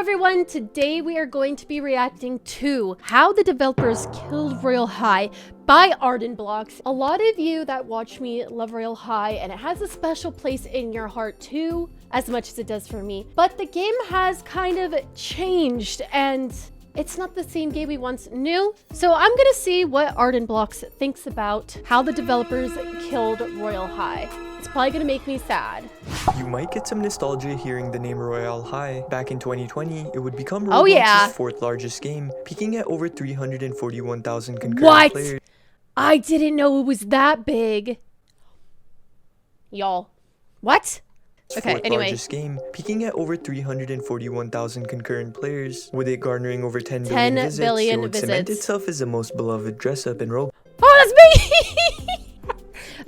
everyone, today we are going to be reacting to how the developers killed Royale High by Arden Blocks. A lot of you that watch me love Royale High, and it has a special place in your heart too, as much as it does for me. But the game has kind of changed, and it's not the same game we once knew. So I'm gonna see what Arden Blocks thinks about how the developers killed Royale High. It's probably gonna make me sad. You might get some nostalgia hearing the name Royale High. Back in 2020, it would become Roblox's fourth largest game, peaking at over 341,000 concurrent players. I didn't know it was that big. Y'all. What? Okay, anyway. Largest game, peaking at over 341,000 concurrent players, with it garnering over 10 billion visits. It would cement itself as the most beloved dress-up in Roblox. Oh, that's me!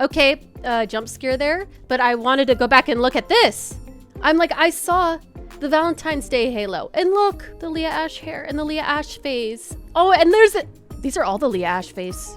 Okay, jump scare there, but I wanted to go back and look at this. I'm like, I saw the Valentine's Day halo, and look, the Leah Ashe hair and the Leah Ashe face. Oh, and these are all the Leah Ashe face.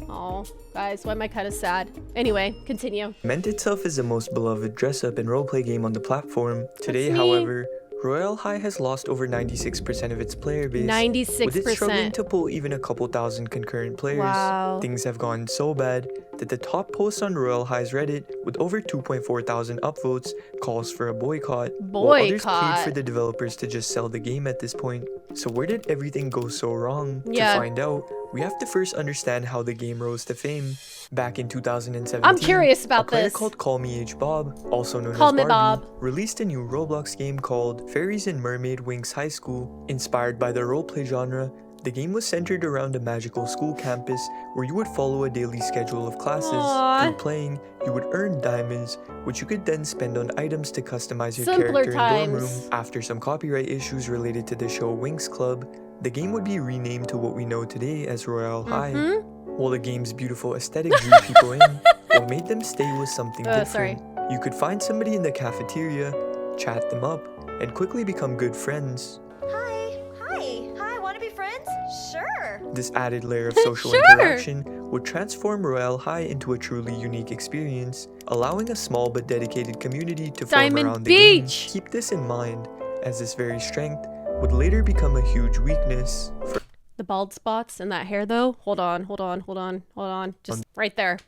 Oh, guys, why am I kind of sad? Anyway, continue. Meant itself as the most beloved dress-up and roleplay game on the platform. Today, however, Royale High has lost over 96% of its player base. 96%. With it struggling to pull even a couple thousand concurrent players. Wow. Things have gone so bad that the top post on Royale High's Reddit, with over 2.4 thousand upvotes, calls for a boycott. While others plead for the developers to just sell the game at this point. So where did everything go so wrong? To find out, we have to first understand how the game rose to fame. Back in 2017, I'm curious about a player this. called Call Me H Bob, also known as Barbie, released a new Roblox game called Fairies and Mermaid Winx High School. Inspired by the roleplay genre, the game was centered around a magical school campus where you would follow a daily schedule of classes. Through playing, you would earn diamonds, which you could then spend on items to customize your character in dorm room. After some copyright issues related to the show Winx Club, the game would be renamed to what we know today as Royale High. While the game's beautiful aesthetic drew people in, what made them stay was something different. You could find somebody in the cafeteria, chat them up, and quickly become good friends. Hi, wanna be friends? Sure. This added layer of social interaction would transform Royale High into a truly unique experience, allowing a small but dedicated community to form around the game. Keep this in mind, as this very strength would later become a huge weakness. The bald spots in that hair though? Hold on. Just right there.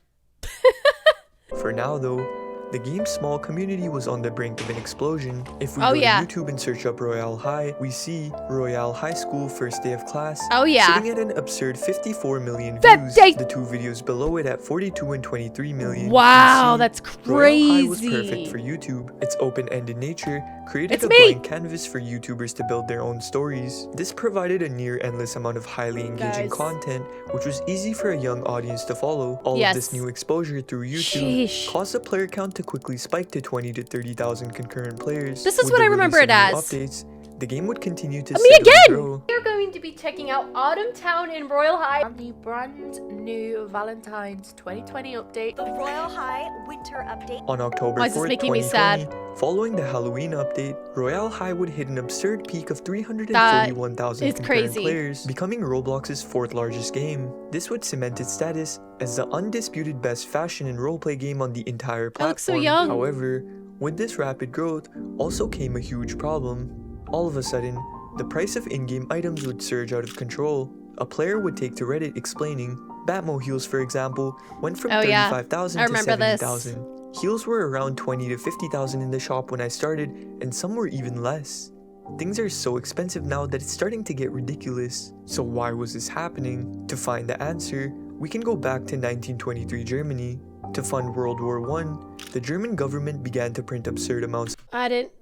For now though, the game's small community was on the brink of an explosion. If we go to YouTube and search up Royale High, we see Royale High School first day of class sitting at an absurd 54 million views. The two videos below it at 42 and 23 million. Wow, that's crazy. Royale High was perfect for YouTube. Its open-ended nature created a blank canvas for YouTubers to build their own stories. This provided a near endless amount of highly engaging content, which was easy for a young audience to follow. All of this new exposure through YouTube caused the player count to quickly spike to 20 to 30,000 concurrent players. This is what I remember it as. Updates, the game would continue to steadily grow. We're going to be checking out Autumn Town in Royale High. And the brand new Valentine's 2020 update. The Royale High winter update. On October 4th, 2020, following the Halloween update, Royale High would hit an absurd peak of 341,000 concurrent players, becoming Roblox's fourth largest game. This would cement its status as the undisputed best fashion and roleplay game on the entire platform. So young. However, with this rapid growth also came a huge problem. All of a sudden, the price of in-game items would surge out of control. A player would take to Reddit explaining, Batmo heels for example, went from 35,000 to 70,000. Heels were around 20 to 50,000 in the shop when I started, and some were even less. Things are so expensive now that it's starting to get ridiculous. So why was this happening? To find the answer, we can go back to 1923 Germany. To fund World War I, the German government began to print absurd amounts. I didn't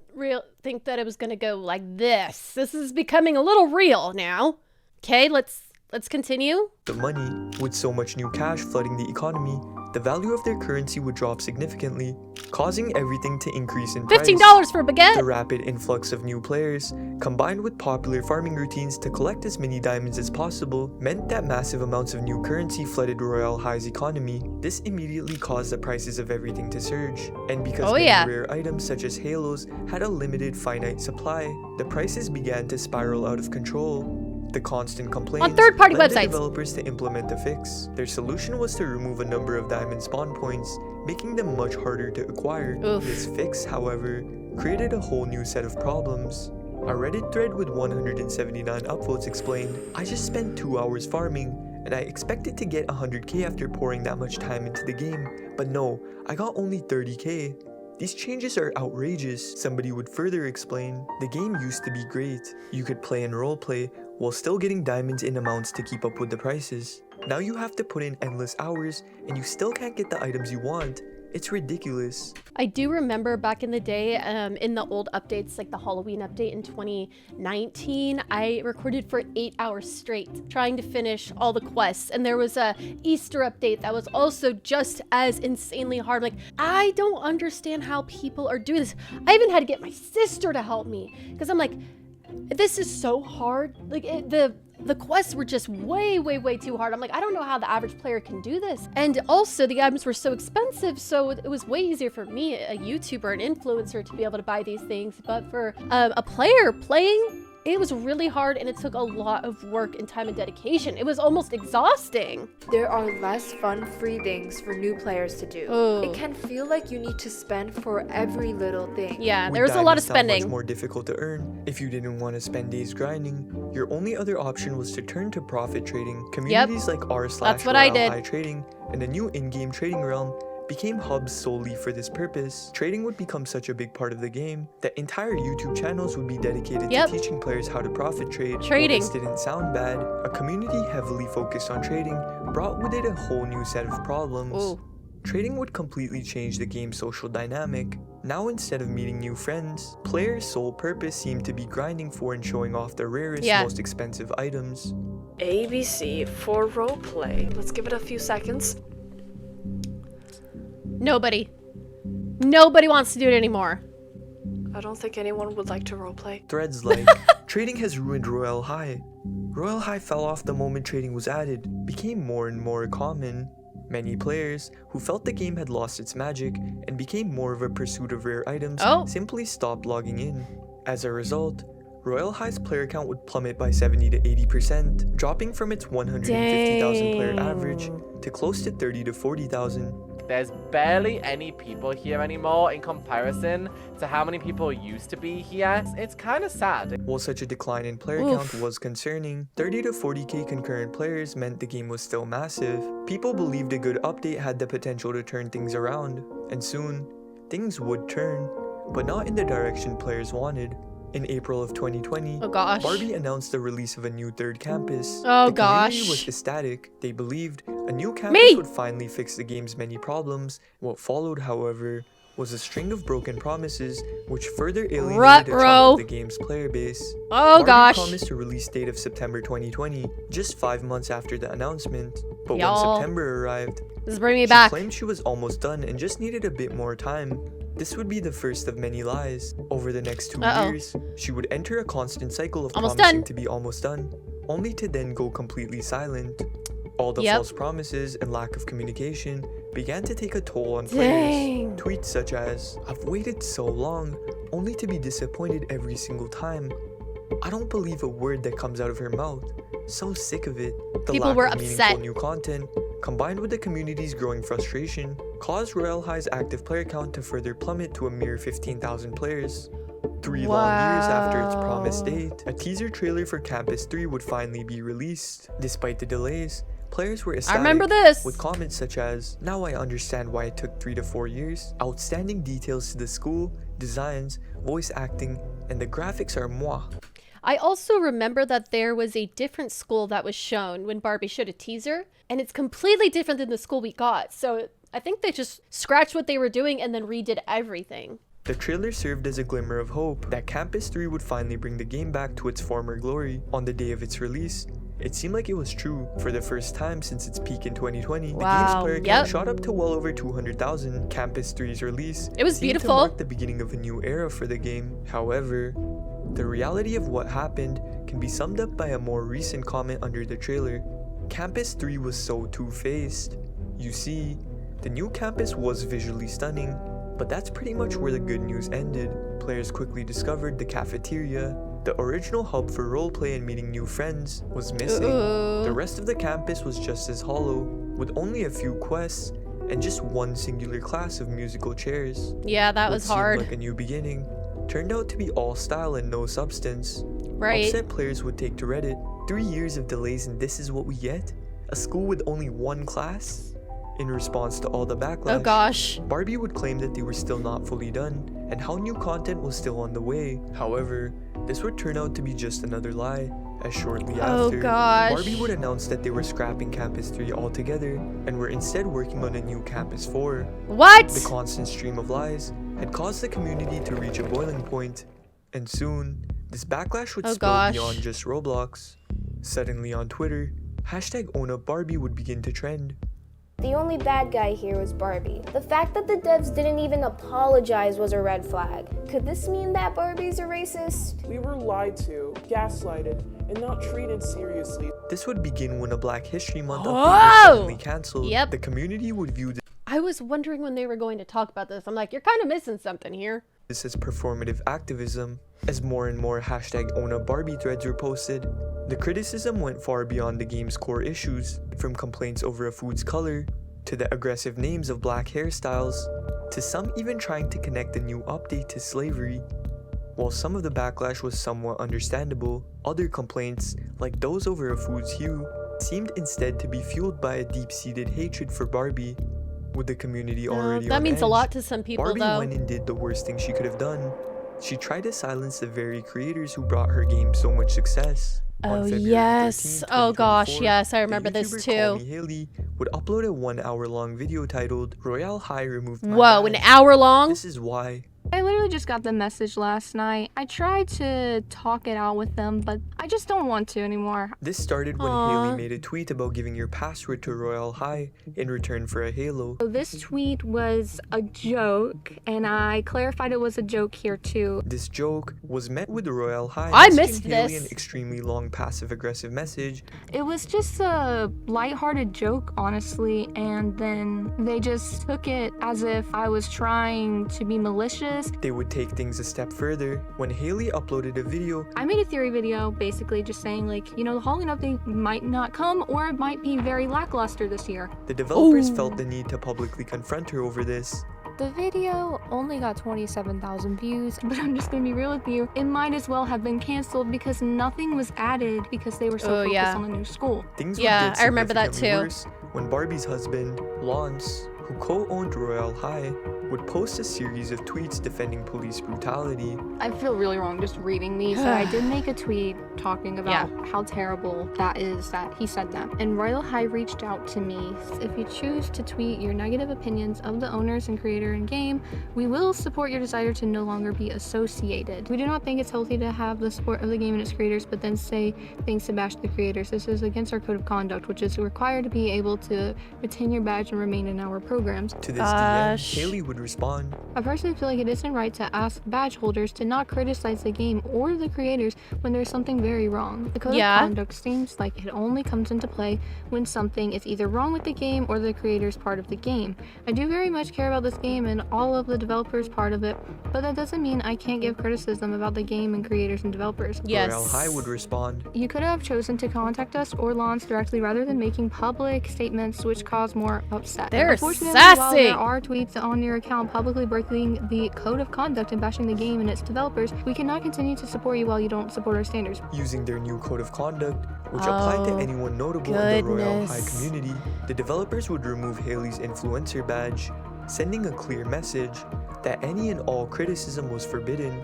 think that it was gonna go like this. This is becoming a little real now. Okay, let's continue. The money, with so much new cash flooding the economy, the value of their currency would drop significantly, causing everything to increase in price. $15 for a baguette! The rapid influx of new players, combined with popular farming routines to collect as many diamonds as possible, meant that massive amounts of new currency flooded Royale High's economy. This immediately caused the prices of everything to surge. And because many rare items such as halos had a limited finite supply, the prices began to spiral out of control. The constant complaints on third-party led websites the developers to implement a fix. Their solution was to remove a number of diamond spawn points, making them much harder to acquire. This fix, however, created a whole new set of problems. A Reddit thread with 179 upvotes explained, "I just spent 2 hours farming, and I expected to get 100k after pouring that much time into the game, but no, I got only 30k. These changes are outrageous." Somebody would further explain, "The game used to be great. You could play and roleplay while still getting diamonds in amounts to keep up with the prices. Now you have to put in endless hours and you still can't get the items you want. It's ridiculous." I do remember back in the day, in the old updates, like the Halloween update in 2019, I recorded for 8 hours straight trying to finish all the quests. And there was a Easter update that was also just as insanely hard. Like, I don't understand how people are doing this. I even had to get my sister to help me because I'm like, this is so hard. Like, the quests were just way too hard. I'm like, I don't know how the average player can do this. And also the items were so expensive, so it was way easier for me, a YouTuber, an influencer, to be able to buy these things. But for a player playing, it was really hard, and it took a lot of work and time and dedication. It was almost exhausting. There are less fun free things for new players to do. Oh. It can feel like you need to spend for every little thing. Yeah, With there was a lot of diamonds now spending. much more difficult to earn. If you didn't want to spend days grinding, your only other option was to turn to profit trading. Communities like That's what I r/Royale did. High Trading and a new in-game trading realm became hubs solely for this purpose. Trading would become such a big part of the game that entire YouTube channels would be dedicated to teaching players how to profit trade. Trading. While this didn't sound bad, a community heavily focused on trading brought with it a whole new set of problems. Ooh. Trading would completely change the game's social dynamic. Now, instead of meeting new friends, players' sole purpose seemed to be grinding for and showing off the rarest, most expensive items. ABC for roleplay. Let's give it a few seconds. Nobody wants to do it anymore. I don't think anyone would like to roleplay. Threads like, "Trading has ruined Royale High. Royale High fell off the moment trading was added, became more and more common. Many players who felt the game had lost its magic and became more of a pursuit of rare items simply stopped logging in. As a result, Royale High's player count would plummet by 70 to 80%, dropping from its 150,000 player average to close to 30 to 40,000. There's barely any people here anymore in comparison to how many people used to be here. It's kind of sad. While such a decline in player count was concerning, 30 to 40k concurrent players meant the game was still massive. People believed a good update had the potential to turn things around, and soon, things would turn, but not in the direction players wanted. In April of 2020, Barbie announced the release of a new third campus. The community was ecstatic. They believed a new campus would finally fix the game's many problems. What followed, however, was a string of broken promises which further alienated a chunk of the game's player base. Barbie promised a release date of September 2020, just 5 months after the announcement. But when September arrived, this bring me she back. claimed she was almost done and just needed a bit more time. This would be the first of many lies. Over the next 2 years, she would enter a constant cycle of promising to be almost done, only to then go completely silent. All the false promises and lack of communication began to take a toll on players. Tweets such as, "I've waited so long, only to be disappointed every single time. I don't believe a word that comes out of her mouth. So sick of it." The People lack were of upset. meaningful new content, combined with the community's growing frustration, caused Royale High's active player count to further plummet to a mere 15,000 players. 3 long years after its promised date, a teaser trailer for Campus 3 would finally be released. Despite the delays, players were ecstatic, I remember this, with comments such as, "Now I understand why it took 3 to 4 years. Outstanding details to the school, designs, voice acting, and the graphics are moi." I also remember that there was a different school that was shown when Barbie showed a teaser, and it's completely different than the school we got. So I think they just scratched what they were doing and then redid everything. The trailer served as a glimmer of hope that Campus 3 would finally bring the game back to its former glory. On the day of its release, it seemed like it was true. For the first time since its peak in 2020, the game's player count shot up to well over 200,000. Campus 3's release seemed to mark the beginning of a new era for the game. However, the reality of what happened can be summed up by a more recent comment under the trailer. Campus 3 was so two-faced. You see, the new campus was visually stunning, but that's pretty much where the good news ended. Players quickly discovered the cafeteria. The original hub for roleplay and meeting new friends was missing. The rest of the campus was just as hollow, with only a few quests and just one singular class of musical chairs. Yeah, that was hard. What seemed like a new beginning turned out to be all style and no substance. Right. Upset players would take to Reddit, 3 years of delays and this is what we get? A school with only one class? In response to all the backlash, Oh gosh. Barbie would claim that they were still not fully done, and how new content was still on the way. However, this would turn out to be just another lie, as shortly Oh after, gosh. Barbie would announce that they were scrapping Campus 3 altogether, and were instead working on a new Campus 4. What? The constant stream of lies had caused the community to reach a boiling point, and soon, this backlash would Oh spill gosh. beyond just Roblox. Suddenly on Twitter, #OwnUpBarbie would begin to trend. The only bad guy here was Barbie. The fact that the devs didn't even apologize was a red flag. Could this mean that Barbies are racist? We were lied to, gaslighted, and not treated seriously. This would begin when a Black History Month update Whoa! was suddenly cancelled. Yep. The community would view I was wondering when they were going to talk about this. I'm like, you're kind of missing something here. this as performative activism. As more and more #OwnUpBarbie threads were posted, the criticism went far beyond the game's core issues, from complaints over a food's color, to the aggressive names of black hairstyles, to some even trying to connect the new update to slavery. While some of the backlash was somewhat understandable, other complaints, like those over a food's hue, seemed instead to be fueled by a deep-seated hatred for Barbie. With the community already that on means a edge, lot to some people, Barbie though. went and did the worst thing she could have done. She tried to silence the very creators who brought her game so much success. On Oh February yes. 13, Oh gosh, 2024, yes, I the remember this YouTuber Call Me too. Haley would upload a 1-hour-long video titled "Royale High removed my Whoa, an badge. hour long? This is why." I literally just got the message last night. I tried to talk it out with them, but I just don't want to anymore. This started when Aw. Haley made a tweet about giving your password to Royale High in return for a halo. So this tweet was a joke, and I clarified it was a joke here too. This joke was met with Royale High I messaging missed Haley this. an extremely long passive-aggressive message. It was just a lighthearted joke, honestly, and then they just took it as if I was trying to be malicious. They would take things a step further when Haley uploaded a video. I made a theory video basically just saying, like, you know, the Halloween update might not come or it might be very lackluster this year. The developers Ooh. felt the need to publicly confront her over this. The video only got 27,000 views, but I'm just gonna be real with you. It might as well have been canceled because nothing was added because they were so Oh, focused yeah. on the new school. Things would Yeah, get I remember that significantly too. worse when Barbie's husband, Lance, who co-owned Royale High, would post a series of tweets defending police brutality. I feel really wrong just reading these. So I did make a tweet talking about how terrible that is that he said that. And Royale High reached out to me. If you choose to tweet your negative opinions of the owners and creator in game, we will support your desire to no longer be associated. We do not think it's healthy to have the support of the game and its creators, but then say things to bash the creators. This is against our code of conduct, which is required to be able to retain your badge and remain in our programs. To this Gosh. DM, Haley would respond, I personally feel like it isn't right to ask badge holders to not criticize the game or the creators when there's something very wrong. The code Yeah. of conduct seems like it only comes into play when something is either wrong with the game or the creators part of the game. I do very much care about this game and all of the developers part of it, but that doesn't mean I can't give criticism about the game and creators and developers. Yes. Royale High would respond, You could have chosen to contact us or Lance directly rather than making public statements which cause more upset. They're Unfortunately, while sassy. there are tweets on your account publicly breaking the code of conduct and bashing the game and its developers, we cannot continue to support you while you don't support our standards. using their new code of conduct, which applied to Oh, anyone notable in the Royale High goodness. community. The developers would remove Haley's influencer badge, sending a clear message that any and all criticism was forbidden,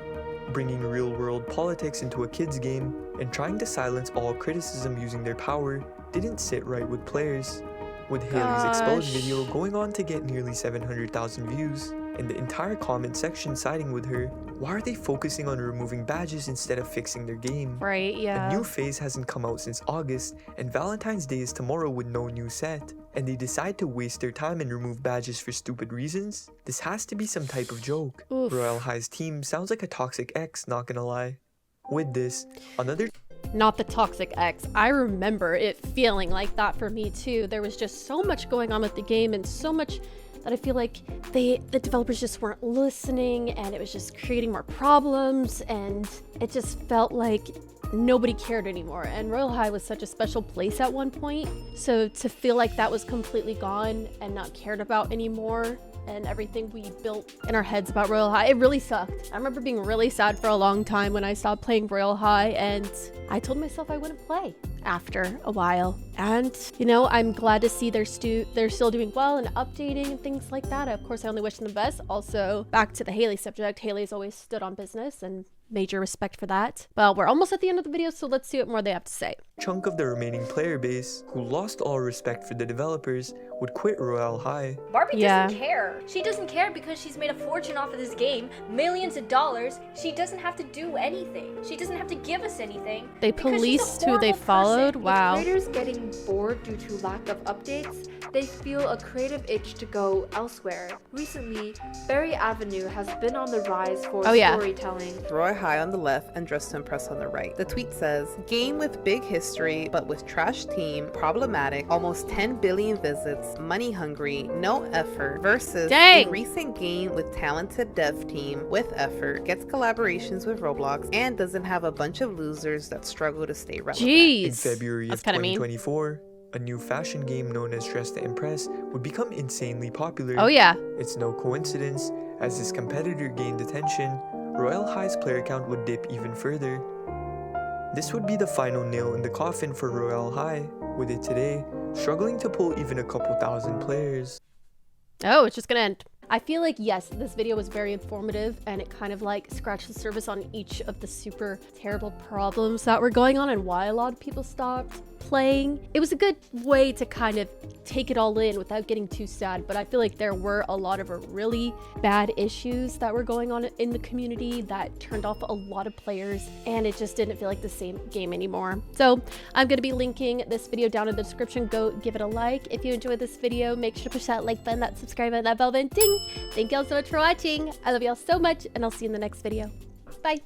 bringing real-world politics into a kid's game, and trying to silence all criticism using their power didn't sit right with players. With Haley's exposed Gosh. video going on to get nearly 700,000 views, and the entire comment section siding with her, why are they focusing on removing badges instead of fixing their game? Right, yeah. A new phase hasn't come out since August, and Valentine's Day is tomorrow with no new set. And they decide to waste their time and remove badges for stupid reasons? This has to be some type of joke. Oof. Royale High's team sounds like a toxic ex, not gonna lie. With this, another Not the toxic ex. I remember it feeling like that for me too. There was just so much going on with the game and so much that I feel like the developers just weren't listening, and it was just creating more problems, and it just felt like nobody cared anymore. And Royale High was such a special place at one point, so to feel like that was completely gone and not cared about anymore and everything we built in our heads about Royale High. It really sucked. I remember being really sad for a long time when I stopped playing Royale High, and I told myself I wouldn't play after a while. And you know, I'm glad to see they're still doing well and updating and things like that. Of course, I only wish them the best. Also, back to the Haley subject, Haley's always stood on business, and major respect for that. Well, we're almost at the end of the video, so let's see what more they have to say. Chunk of the remaining player base, who lost all respect for the developers, would quit Royale High. Barbie doesn't care. She doesn't care because she's made a fortune off of this game, millions of dollars. She doesn't have to do anything. She doesn't have to give us anything. They policed who they followed. Wow. With creators getting bored due to lack of updates, they feel a creative itch to go elsewhere. Recently, Berry Avenue has been on the rise for storytelling. Roy High on the left and Dress to Impress on the right. The tweet says, game with big history, but with trash team, problematic, almost 10 billion visits, money hungry, no effort, versus a recent game with talented dev team with effort, gets collaborations with Roblox, and doesn't have a bunch of losers that struggle to stay relevant. In February of 2024, a new fashion game known as Dress to Impress would become insanely popular. Oh yeah. It's no coincidence, as this competitor gained attention, Royale High's player count would dip even further. This would be the final nail in the coffin for Royale High, with it today struggling to pull even a couple thousand players. Oh, it's just gonna end. I feel like, yes, this video was very informative, and it kind of like scratched the surface on each of the super terrible problems that were going on and why a lot of people stopped playing. It was a good way to kind of take it all in without getting too sad, but I feel like there were a lot of really bad issues that were going on in the community that turned off a lot of players, and it just didn't feel like the same game anymore. So I'm going to be linking this video down in the description. Go give it a like. If you enjoyed this video, make sure to push that like button, that subscribe button, that bell button, ding. Thank you all so much for watching. I love you all so much, and I'll see you in the next video. Bye.